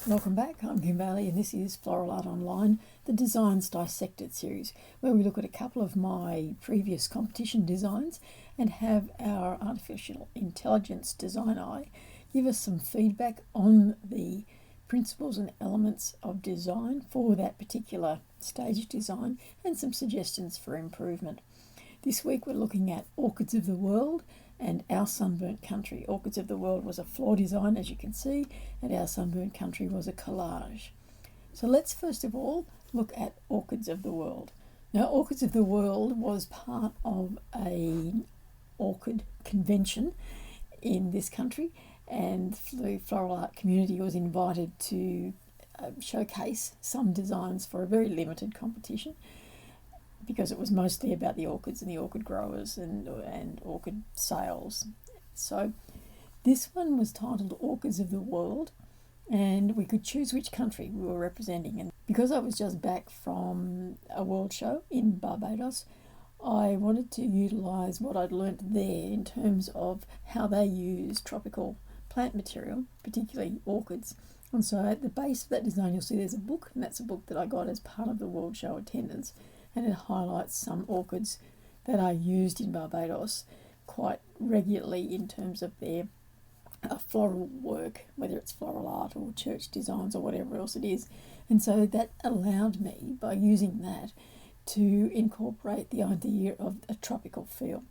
Welcome back, I'm Kim Bailey and this is Floral Art Online, the Designs Dissected series, where we look at a couple of my previous competition designs and have our artificial intelligence DesignEye give us some feedback on the principles and elements of design for that particular stage design and some suggestions for improvement. This week we're looking at Orchids of the World and Our Sunburnt Country. Orchids of the World was a floor design, as you can see, and Our Sunburnt Country was a collage. So let's first of all look at Orchids of the World. Now, Orchids of the World was part of a orchid convention in this country, and the floral art community was invited to showcase some designs for a very limited competition, because it was mostly about the orchids and the orchid growers and orchid sales. So this one was titled Orchids of the World, and we could choose which country we were representing. And because I was just back from a world show in Barbados, I wanted to utilise what I'd learnt there in terms of how they use tropical plant material, particularly orchids. And so at the base of that design you'll see there's a book, and that's a book that I got as part of the world show attendance, and it highlights some orchids that are used in Barbados quite regularly in terms of their floral work, whether it's floral art or church designs or whatever else it is. And so that allowed me, by using that, to incorporate the idea of a tropical feel.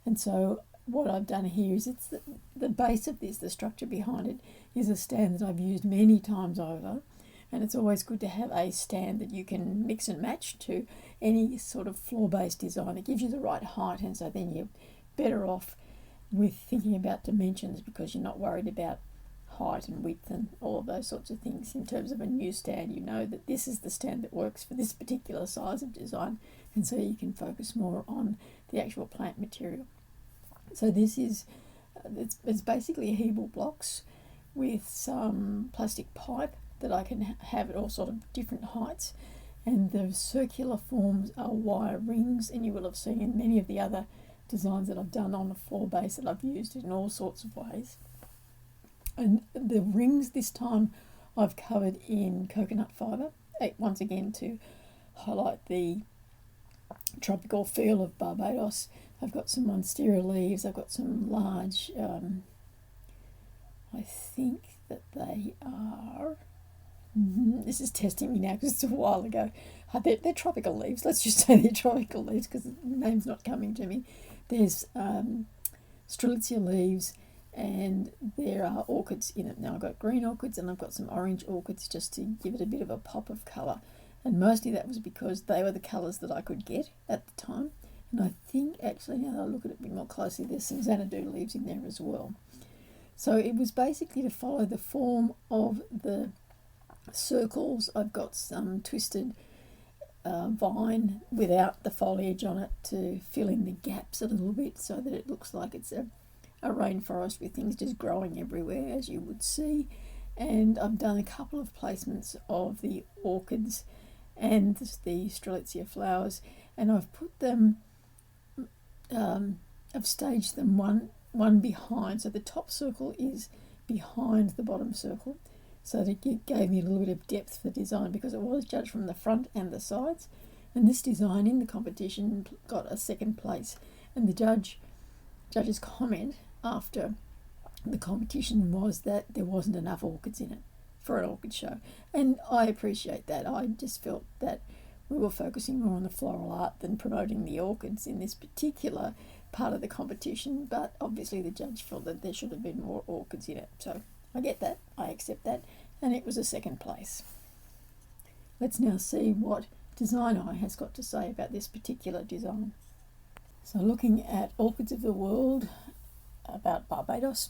And so what I've done here is it's the base of this, the structure behind it, is a stand that I've used many times over. And it's always good to have a stand that you can mix and match to any sort of floor-based design. It gives you the right height, and so then you're better off with thinking about dimensions, because you're not worried about height and width and all of those sorts of things. In terms of a new stand, you know that this is the stand that works for this particular size of design, and so you can focus more on the actual plant material. So this is, it's basically Hebel blocks with some plastic pipe that I can have at all sort of different heights, and the circular forms are wire rings, and you will have seen in many of the other designs that I've done on the floor base that I've used in all sorts of ways. And the rings this time I've covered in coconut fibre, once again to highlight the tropical feel of Barbados. I've got some monstera leaves, I've got some large, I think that they are, this is testing me now because it's a while ago. They're tropical leaves. Let's just say they're tropical leaves because the name's not coming to me. There's strelitzia leaves, and there are orchids in it. Now I've got green orchids and I've got some orange orchids just to give it a bit of a pop of colour. And mostly that was because they were the colours that I could get at the time. And I think actually, now that I look at it a bit more closely, there's some Xanadu leaves in there as well. So it was basically to follow the form of the circles. I've got some twisted vine without the foliage on it to fill in the gaps a little bit, so that it looks like it's a rainforest with things just growing everywhere, as you would see. And I've done a couple of placements of the orchids and the strelitzia flowers, and I've put them, I've staged them one behind, so the top circle is behind the bottom circle, so that it gave me a little bit of depth for design, because it was judged from the front and the sides. And this design in the competition got a second place, and the judge's comment after the competition was that there wasn't enough orchids in it for an orchid show, and I appreciate that. I just felt that we were focusing more on the floral art than promoting the orchids in this particular part of the competition, but obviously the judge felt that there should have been more orchids in it. So I get that, I accept that, and it was a second place. Let's now see what DesignEye has got to say about this particular design. So looking at Orchids of the World about Barbados,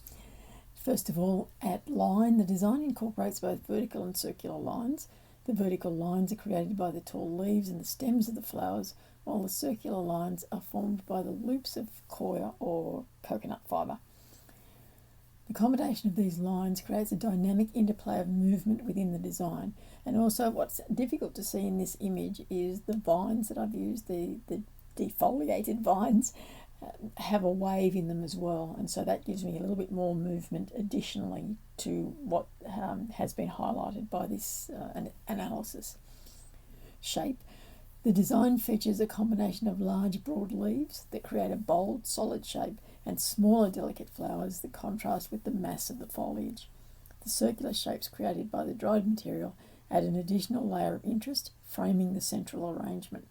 first of all, at line, the design incorporates both vertical and circular lines. The vertical lines are created by the tall leaves and the stems of the flowers, while the circular lines are formed by the loops of coir or coconut fibre. The combination of these lines creates a dynamic interplay of movement within the design. And also what's difficult to see in this image is the vines that I've used, the defoliated vines, have a wave in them as well, and so that gives me a little bit more movement additionally to what has been highlighted by this analysis. Shape. The design features a combination of large broad leaves that create a bold solid shape and smaller delicate flowers that contrast with the mass of the foliage. The circular shapes created by the dried material add an additional layer of interest, framing the central arrangement.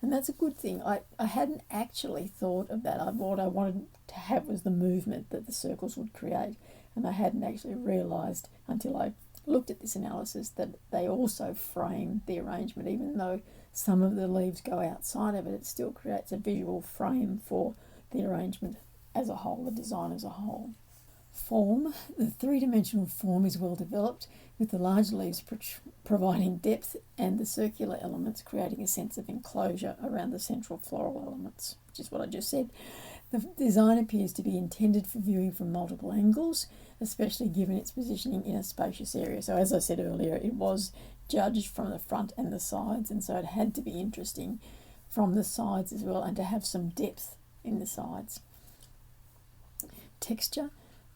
And that's a good thing. I hadn't actually thought of that. What I wanted to have was the movement that the circles would create, and I hadn't actually realised until I looked at this analysis that they also frame the arrangement. Even though some of the leaves go outside of it, it still creates a visual frame for the arrangement as a whole, the design as a whole. Form. The three-dimensional form is well developed, with the large leaves providing depth and the circular elements creating a sense of enclosure around the central floral elements, which is what I just said. The design appears to be intended for viewing from multiple angles, especially given its positioning in a spacious area. So as I said earlier, it was judged from the front and the sides, and so it had to be interesting from the sides as well, and to have some depth in the sides. Texture.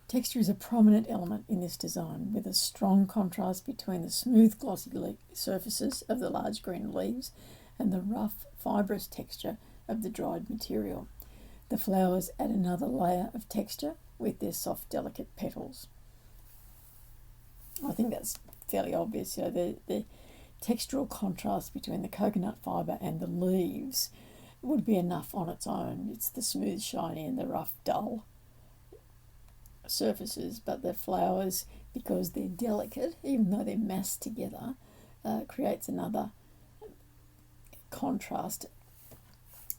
Texture is a prominent element in this design, with a strong contrast between the smooth glossy surfaces of the large green leaves and the rough fibrous texture of the dried material. The flowers add another layer of texture with their soft delicate petals. I think that's fairly obvious. You know, the textural contrast between the coconut fibre and the leaves would be enough on its own. It's the smooth shiny and the rough dull surfaces, but the flowers, because they're delicate, even though they're massed together, creates another contrast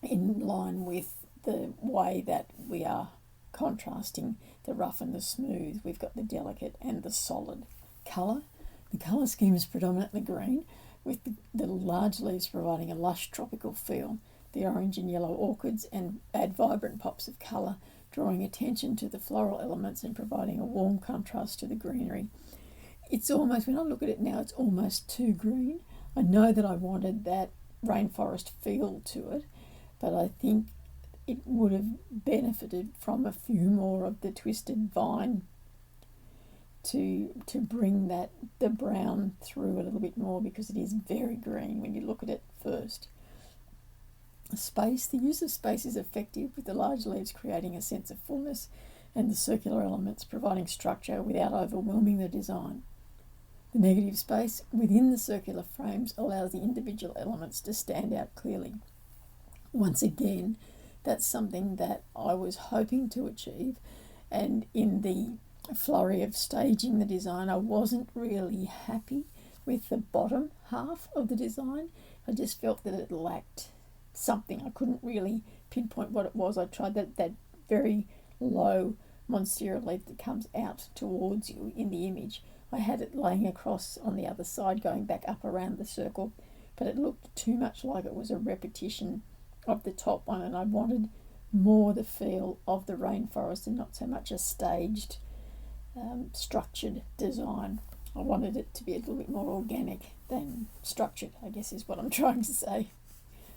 in line with the way that we are contrasting the rough and the smooth. We've got the delicate and the solid. Colour. The colour scheme is predominantly green, with the large leaves providing a lush tropical feel. The orange and yellow orchids and add vibrant pops of colour, drawing attention to the floral elements and providing a warm contrast to the greenery. It's almost, when I look at it now, it's almost too green. I know that I wanted that rainforest feel to it, but I think it would have benefited from a few more of the twisted vine to bring the brown through a little bit more, because it is very green when you look at it first. Space. The use of space is effective, with the large leaves creating a sense of fullness and the circular elements providing structure without overwhelming the design. The negative space within the circular frames allows the individual elements to stand out clearly. Once again, that's something that I was hoping to achieve, and in the flurry of staging the design, I wasn't really happy with the bottom half of the design. I just felt that it lacked something. I couldn't really pinpoint what it was. I tried that very low monstera leaf that comes out towards you in the image. I had it laying across on the other side, going back up around the circle, but it looked too much like it was a repetition of the top one, and I wanted more the feel of the rainforest and not so much a staged, structured design. I wanted it to be a little bit more organic than structured, I guess is what I'm trying to say.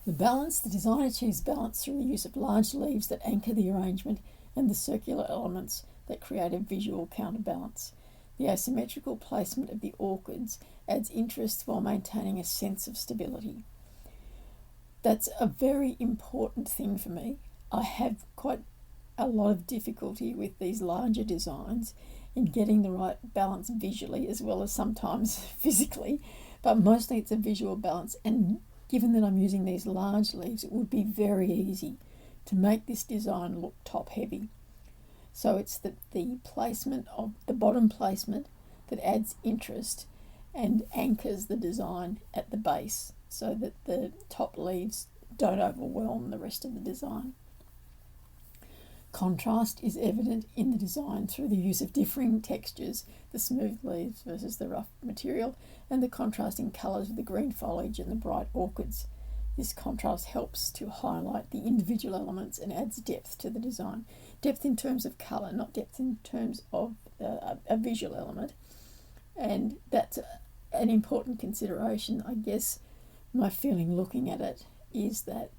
The balance. The design achieves balance through the use of large leaves that anchor the arrangement and the circular elements that create a visual counterbalance. The asymmetrical placement of the orchids adds interest while maintaining a sense of stability. That's a very important thing for me. I have quite a lot of difficulty with these larger designs in getting the right balance visually as well as sometimes physically, but mostly it's a visual balance, and given that I'm using these large leaves, it would be very easy to make this design look top heavy. So it's the placement of the bottom placement that adds interest and anchors the design at the base, so that the top leaves don't overwhelm the rest of the design. Contrast is evident in the design through the use of differing textures, the smooth leaves versus the rough material, and the contrasting colours of the green foliage and the bright orchids. This contrast helps to highlight the individual elements and adds depth to the design. Depth in terms of colour, not depth in terms of a visual element. And that's an important consideration. I guess my feeling looking at it is that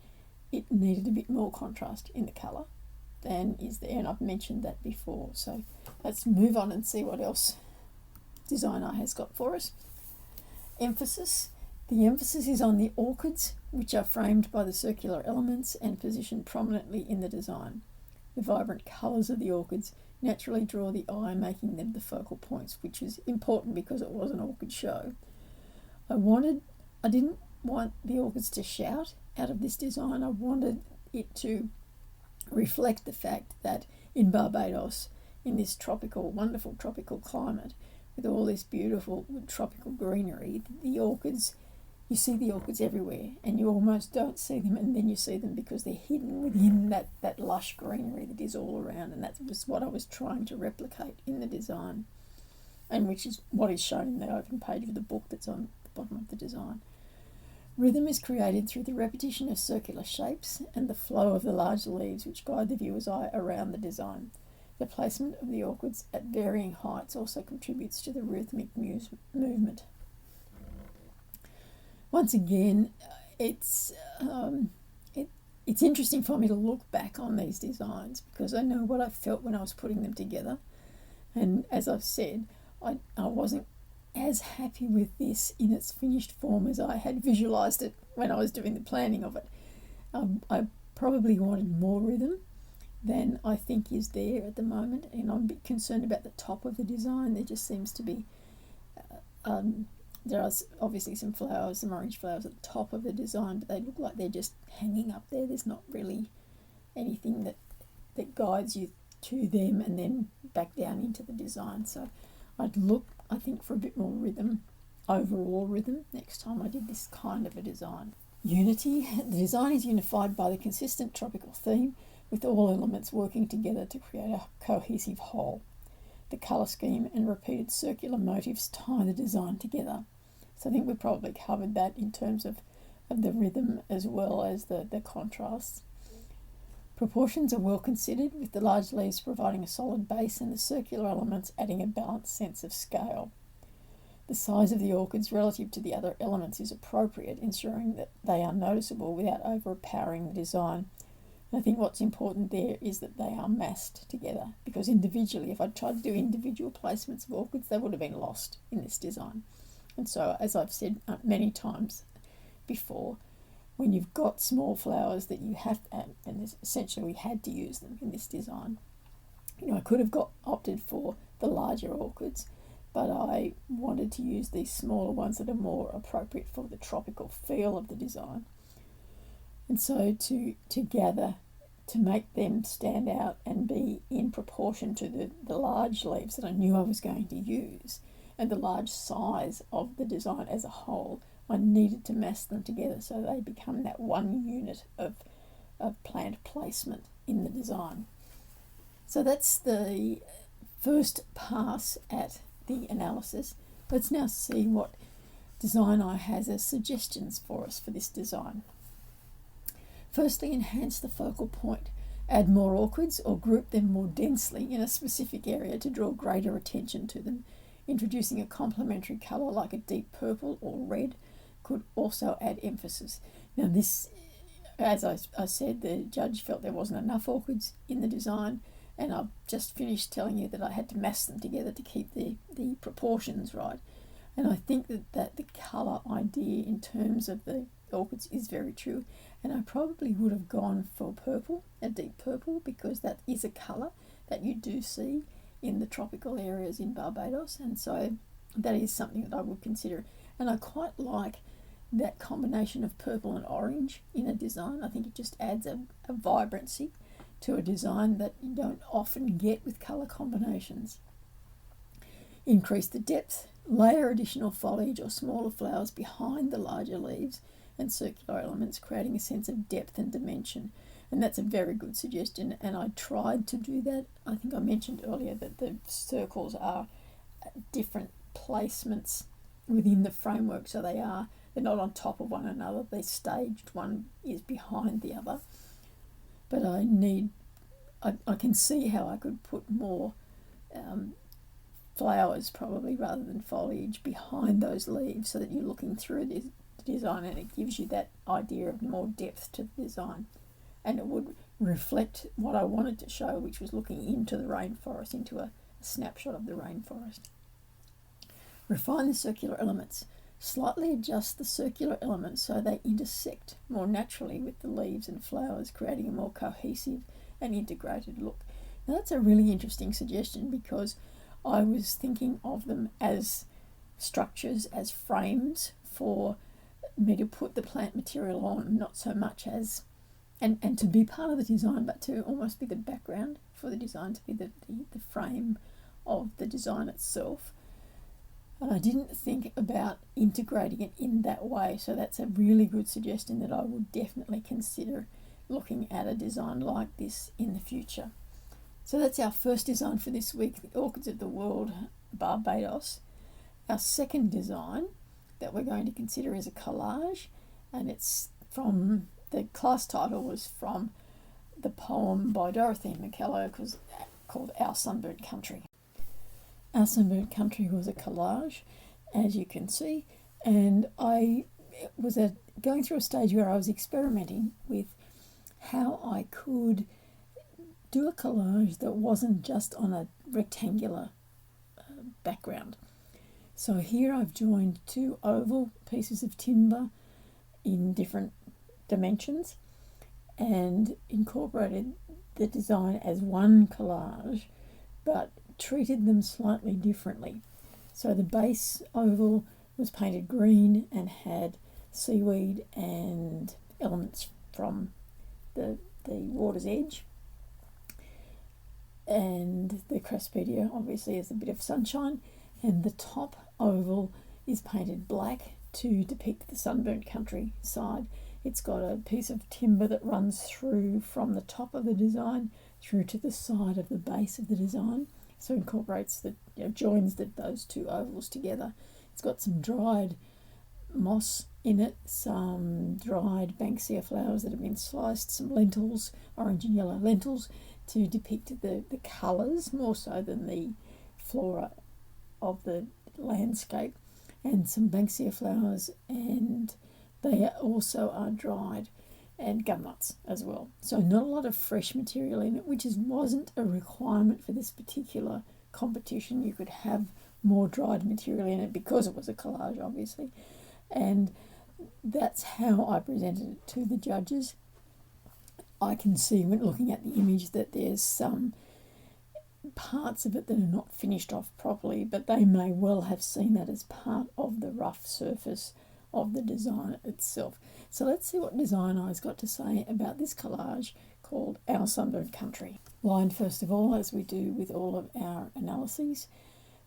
it needed a bit more contrast in the colour than is there, and I've mentioned that before. So let's move on and see what else DesignEye has got for us. Emphasis. The emphasis is on the orchids, which are framed by the circular elements and positioned prominently in the design. The vibrant colours of the orchids naturally draw the eye, making them the focal points, which is important because it was an orchid show. I didn't want the orchids to shout out of this design. I wanted it to reflect the fact that in Barbados, in this wonderful tropical climate, with all this beautiful tropical greenery, the orchids, you see the orchids everywhere, and you almost don't see them, and then you see them because they're hidden within that lush greenery that is all around, and that was what I was trying to replicate in the design, and which is what is shown in the open page of the book that's on the bottom of the design. Rhythm is created through the repetition of circular shapes and the flow of the large leaves which guide the viewer's eye around the design. The placement of the orchids at varying heights also contributes to the rhythmic movement. Once again, it's interesting for me to look back on these designs because I know what I felt when I was putting them together. And as I've said, I wasn't as happy with this in its finished form as I had visualised it when I was doing the planning of it. I probably wanted more rhythm than I think is there at the moment, and I'm a bit concerned about the top of the design. There just seems to be there are obviously some orange flowers at the top of the design, but they look like they're just hanging up there. There's not really anything that guides you to them and then back down into the design. So I'd look, I think, for a bit more rhythm, overall rhythm, next time I did this kind of a design. Unity. The design is unified by the consistent tropical theme, with all elements working together to create a cohesive whole. The colour scheme and repeated circular motifs tie the design together. So I think we probably covered that in terms of the rhythm as well as the contrasts. Proportions are well considered, with the large leaves providing a solid base and the circular elements adding a balanced sense of scale. The size of the orchids relative to the other elements is appropriate, ensuring that they are noticeable without overpowering the design. And I think what's important there is that they are massed together, because individually, if I'd tried to do individual placements of orchids, they would have been lost in this design. And so, as I've said many times before, when you've got small flowers that you have to, and essentially we had to use them in this design. I could have opted for the larger orchids, but I wanted to use these smaller ones that are more appropriate for the tropical feel of the design. And so to gather, to make them stand out and be in proportion to the large leaves that I knew I was going to use and the large size of the design as a whole, I needed to mass them together so they become that one unit of plant placement in the design. So that's the first pass at the analysis. Let's now see what DesignEye has as suggestions for us for this design. Firstly, enhance the focal point. Add more orchids or group them more densely in a specific area to draw greater attention to them. Introducing a complementary colour like a deep purple or red could also add emphasis. Now this, as I said, the judge felt there wasn't enough orchids in the design, and I've just finished telling you that I had to mass them together to keep the proportions right. And I think that the colour idea in terms of the orchids is very true, and I probably would have gone for purple, a deep purple, because that is a colour that you do see in the tropical areas in Barbados, and so that is something that I would consider. And I quite like that combination of purple and orange in a design. I think it just adds a vibrancy to a design that you don't often get with colour combinations. Increase the depth, layer additional foliage or smaller flowers behind the larger leaves and circular elements, creating a sense of depth and dimension. And that's a very good suggestion, and I tried to do that. I think I mentioned earlier that the circles are different placements within the framework, so they're not on top of one another, they're staged, one is behind the other. But I can see how I could put more flowers probably rather than foliage behind those leaves, so that you're looking through the design, and it gives you that idea of more depth to the design. And it would reflect what I wanted to show, which was looking into the rainforest, into a snapshot of the rainforest. Refine the circular elements. Slightly adjust the circular elements so they intersect more naturally with the leaves and flowers, creating a more cohesive and integrated look. Now that's a really interesting suggestion, because I was thinking of them as structures, as frames for me to put the plant material on, not so much as and to be part of the design, but to almost be the background for the design, to be the frame of the design itself. And I didn't think about integrating it in that way, so that's a really good suggestion that I would definitely consider looking at a design like this in the future. So that's our first design for this week, the Orchids of the World, Barbados. Our second design that we're going to consider is a collage, and it's from, the class title was from the poem by Dorothy McKellar called Our Sunburnt Country. Our Sunburnt Country was a collage, as you can see, and I was going through a stage where I was experimenting with how I could do a collage that wasn't just on a rectangular background. So here I've joined two oval pieces of timber in different dimensions and incorporated the design as one collage, but treated them slightly differently. So the base oval was painted green and had seaweed and elements from the water's edge, and the cresspedia obviously is a bit of sunshine, and the top oval is painted black to depict the sunburnt country side. It's got a piece of timber that runs through from the top of the design through to the side of the base of the design, so incorporates joins those two ovals together. It's got some dried moss in it, some dried banksia flowers that have been sliced, some lentils, orange and yellow lentils, to depict the colours more so than the flora of the landscape, and some banksia flowers, and they also are dried, and gumnuts as well. So not a lot of fresh material in it, which wasn't a requirement for this particular competition. You could have more dried material in it because it was a collage, obviously, and that's how I presented it to the judges. I can see when looking at the image that there's some parts of it that are not finished off properly, but they may well have seen that as part of the rough surface of the design itself. So let's see what DesignEye's got to say about this collage called Our Sunburnt Country. Line first of all, as we do with all of our analyses,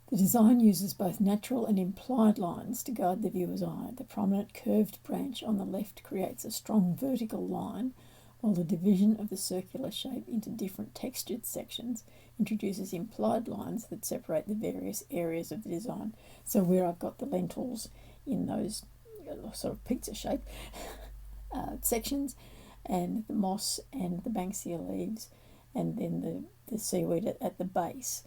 the design uses both natural and implied lines to guide the viewer's eye. The prominent curved branch on the left creates a strong vertical line, while the division of the circular shape into different textured sections introduces implied lines that separate the various areas of the design. So where I've got the lentils in those sort of pizza shape sections, and the moss and the banksia leaves, and then the seaweed at the base,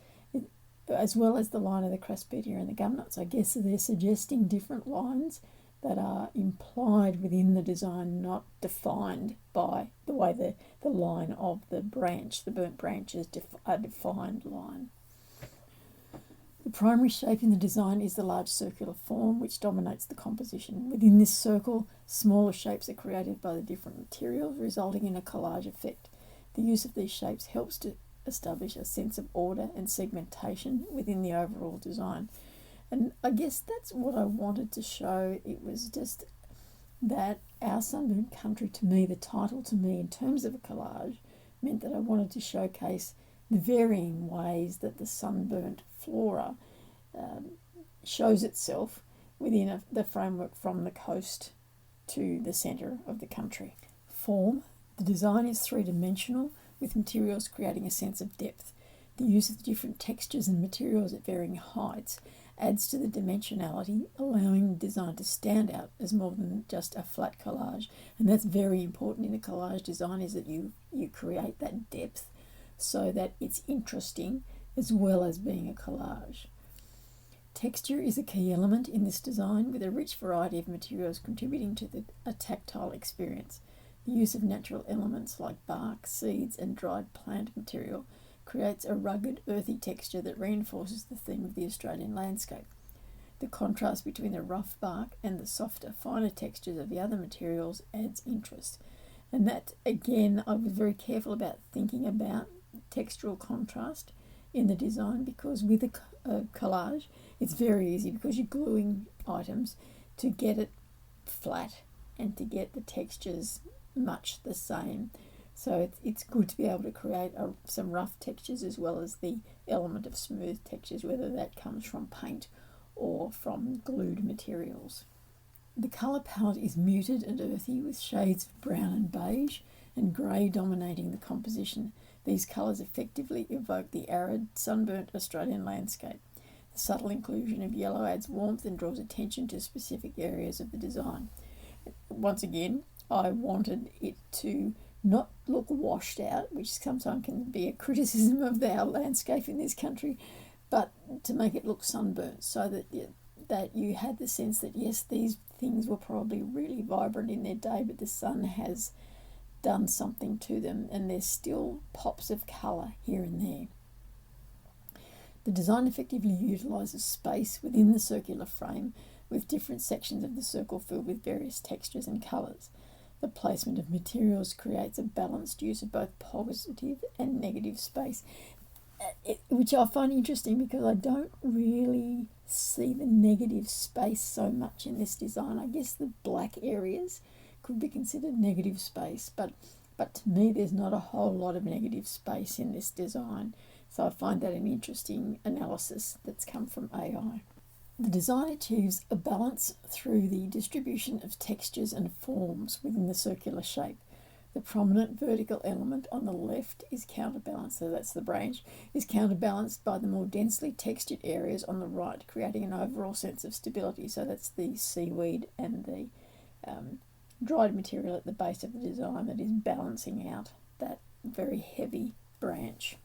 as well as the line of the cresspedia and the gumnuts. I guess they're suggesting different lines that are implied within the design, not defined by the way the line of the branch, the burnt branch, is a defined line. The primary shape in the design is the large circular form, which dominates the composition. Within this circle, smaller shapes are created by the different materials, resulting in a collage effect. The use of these shapes helps to establish a sense of order and segmentation within the overall design. And I guess that's what I wanted to show. It was just that Our Sunburnt Country, to me, the title to me in terms of a collage, meant that I wanted to showcase the varying ways that the sunburnt flora shows itself within the framework from the coast to the centre of the country. Form. The design is three-dimensional, with materials creating a sense of depth. The use of different textures and materials at varying heights adds to the dimensionality, allowing the design to stand out as more than just a flat collage. And that's very important in a collage design, is that you create that depth so that it's interesting as well as being a collage. Texture is a key element in this design, with a rich variety of materials contributing to a tactile experience. The use of natural elements like bark, seeds, and dried plant material creates a rugged, earthy texture that reinforces the theme of the Australian landscape. The contrast between the rough bark and the softer, finer textures of the other materials adds interest. And that, again, I was very careful about thinking about textural contrast in the design, because with a collage, it's very easy, because you're gluing items, to get it flat and to get the textures much the same. So it's good to be able to create some rough textures as well as the element of smooth textures, whether that comes from paint or from glued materials. The colour palette is muted and earthy, with shades of brown and beige and grey dominating the composition. These colours effectively evoke the arid, sunburnt Australian landscape. The subtle inclusion of yellow adds warmth and draws attention to specific areas of the design. Once again, I wanted it to not look washed out, which sometimes can be a criticism of our landscape in this country, but to make it look sunburnt, so that you had the sense that, yes, these things were probably really vibrant in their day, but the sun has done something to them, and there's still pops of colour here and there. The design effectively utilises space within the circular frame, with different sections of the circle filled with various textures and colours. The placement of materials creates a balanced use of both positive and negative space, which I find interesting, because I don't really see the negative space so much in this design. I guess the black areas could be considered negative space, but to me there's not a whole lot of negative space in this design. So I find that an interesting analysis that's come from AI. The design achieves a balance through the distribution of textures and forms within the circular shape. The prominent vertical element on the left is counterbalanced, so that's the branch, is counterbalanced by the more densely textured areas on the right, creating an overall sense of stability. So that's the seaweed and the dried material at the base of the design that is balancing out that very heavy branch,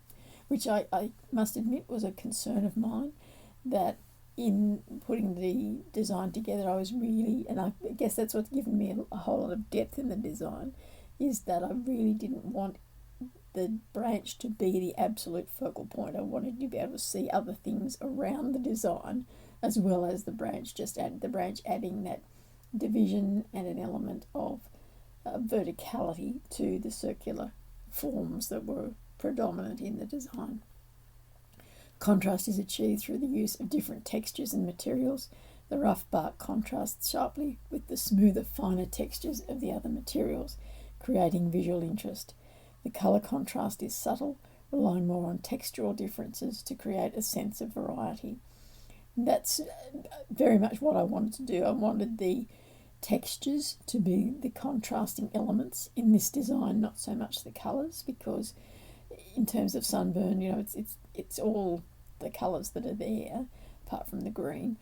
which I must admit was a concern of mine, that in putting the design together I was really, and I guess that's what's given me a whole lot of depth in the design, is that I really didn't want the branch to be the absolute focal point. I wanted you to be able to see other things around the design as well as the branch, adding that division and an element of verticality to the circular forms that were predominant in the design. Contrast is achieved through the use of different textures and materials. The rough bark contrasts sharply with the smoother, finer textures of the other materials, creating visual interest. The colour contrast is subtle, relying more on textural differences to create a sense of variety. That's very much what I wanted to do. I wanted the textures to be the contrasting elements in this design, not so much the colours, because in terms of sunburn, it's all the colours that are there, apart from the green,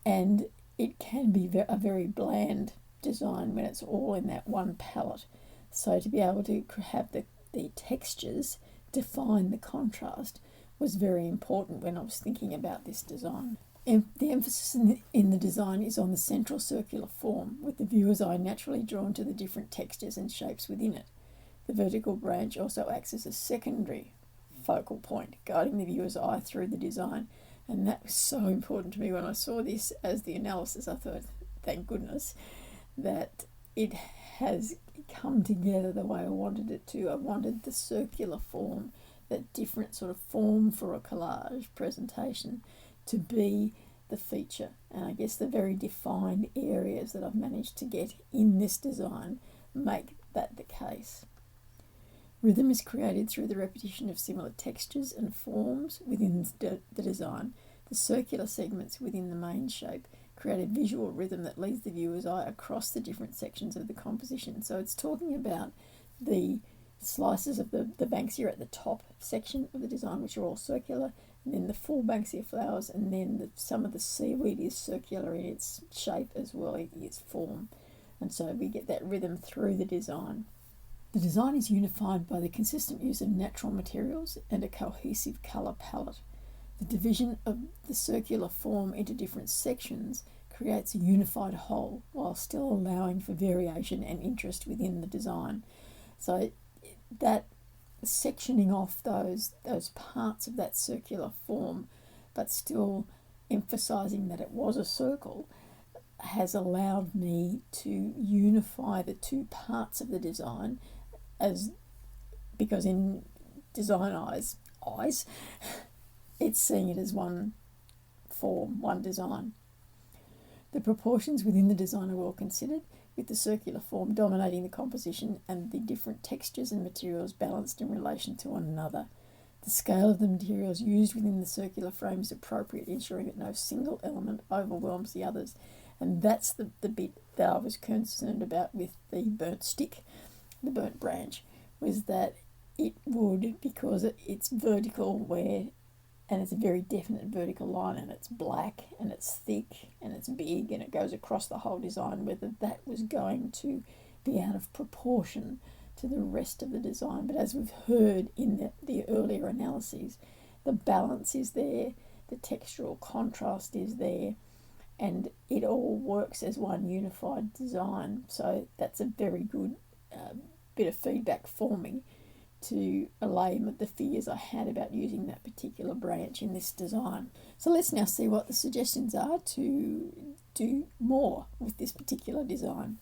and it can be a very bland design when it's all in that one palette. So to be able to have the textures define the contrast was very important when I was thinking about this design. And the emphasis in the design is on the central circular form, with the viewer's eye naturally drawn to the different textures and shapes within it. The vertical branch also acts as a secondary focal point, guiding the viewer's eye through the design. And that was so important to me when I saw this as the analysis. I thought, thank goodness that it has come together the way I wanted it to. I wanted the circular form, that different sort of form for a collage presentation, to be the feature. And I guess the very defined areas that I've managed to get in this design make that the case. Rhythm is created through the repetition of similar textures and forms within the design. The circular segments within the main shape create a visual rhythm that leads the viewer's eye across the different sections of the composition. So it's talking about the slices of the banksia at the top section of the design, which are all circular, and then the full banksia flowers, and then some of the seaweed is circular in its shape as well, its form. And so we get that rhythm through the design. The design is unified by the consistent use of natural materials and a cohesive colour palette. The division of the circular form into different sections creates a unified whole while still allowing for variation and interest within the design. So that sectioning off those parts of that circular form, but still emphasizing that it was a circle, has allowed me to unify the two parts of the design, because in DesignEye's eyes, it's seeing it as one form, one design. The proportions within the design are well considered, with the circular form dominating the composition and the different textures and materials balanced in relation to one another. The scale of the materials used within the circular frame is appropriate, ensuring that no single element overwhelms the others. And that's the bit that I was concerned about with the burnt stick, the burnt branch, was that it would, because it's vertical and it's a very definite vertical line, and it's black and it's thick and it's big and it goes across the whole design, whether that was going to be out of proportion to the rest of the design. But as we've heard in the earlier analyses, the balance is there, the textural contrast is there, and it all works as one unified design. So that's a very good bit of feedback for me to allay the fears I had about using that particular branch in this design. So let's now see what the suggestions are to do more with this particular design.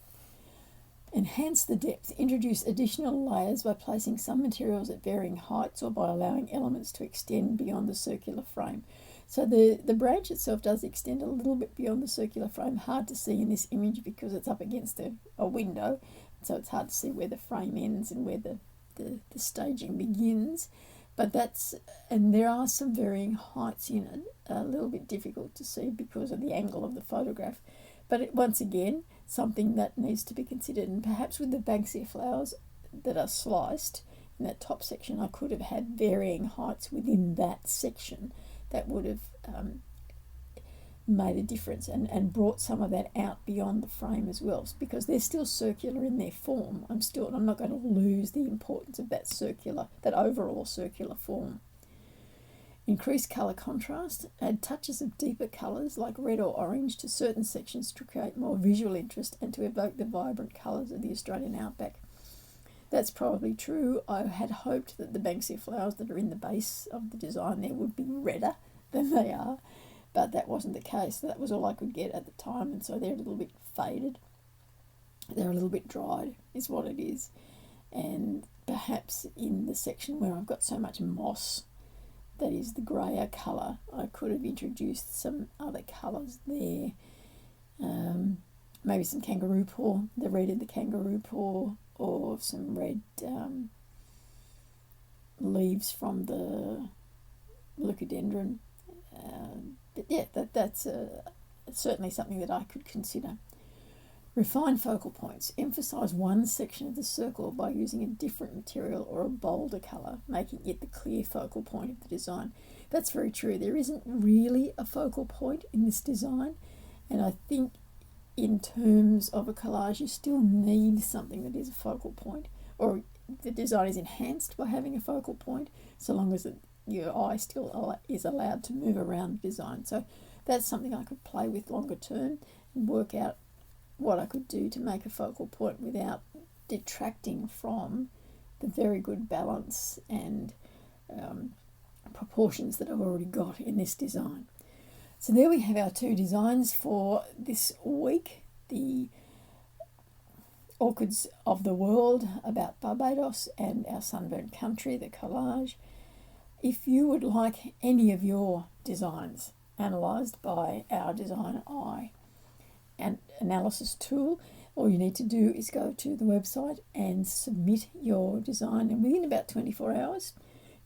Enhance the depth. Introduce additional layers by placing some materials at varying heights or by allowing elements to extend beyond the circular frame. So the branch itself does extend a little bit beyond the circular frame. Hard to see in this image because it's up against a window, so it's hard to see where the frame ends and where the staging begins. But and there are some varying heights in it, a little bit difficult to see because of the angle of the photograph. But once again, something that needs to be considered, and perhaps with the banksia flowers that are sliced in that top section, I could have had varying heights within that section that would have made a difference and brought some of that out beyond the frame as well, because they're still circular in their form. I'm not going to lose the importance of that overall circular form. Increase colour contrast. Add touches of deeper colours like red or orange to certain sections to create more visual interest and to evoke the vibrant colours of the Australian outback. That's probably true. I had hoped that the banksia flowers that are in the base of the design there would be redder than they are, but that wasn't the case. That was all I could get at the time, and so they're a little bit faded. They're a little bit dried, is what it is. And perhaps in the section where I've got so much moss, that is the grayer colour, I could have introduced some other colours there. Maybe some kangaroo paw, the red in the kangaroo paw, or some red leaves from the leucodendron. But yeah, that's certainly something that I could consider. Refine focal points. Emphasise one section of the circle by using a different material or a bolder colour, making it the clear focal point of the design. That's very true. There isn't really a focal point in this design, and I think in terms of a collage, you still need something that is a focal point, or the design is enhanced by having a focal point, so long as your eye still is allowed to move around the design. So that's something I could play with longer term and work out what I could do to make a focal point without detracting from the very good balance and proportions that I've already got in this design. So there we have our two designs for this week. The Orchids of the World about Barbados and our Sunburnt Country, the collage. If you would like any of your designs analysed by our DesignEye and analysis tool, all you need to do is go to the website and submit your design, and within about 24 hours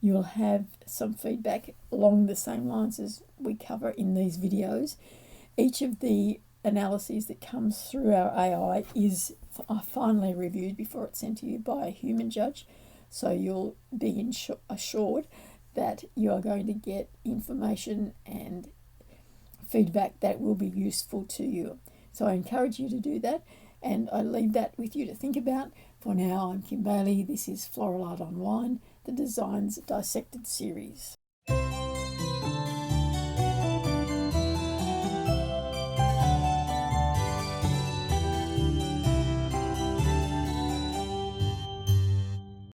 you'll have some feedback along the same lines as we cover in these videos. Each of the analyses that comes through our AI are finally reviewed before it's sent to you by a human judge, so you'll be assured that you are going to get information and feedback that will be useful to you. So I encourage you to do that, and I leave that with you to think about. For now, I'm Kim Bailey. This is Floral Art Online, the Designs Dissected series.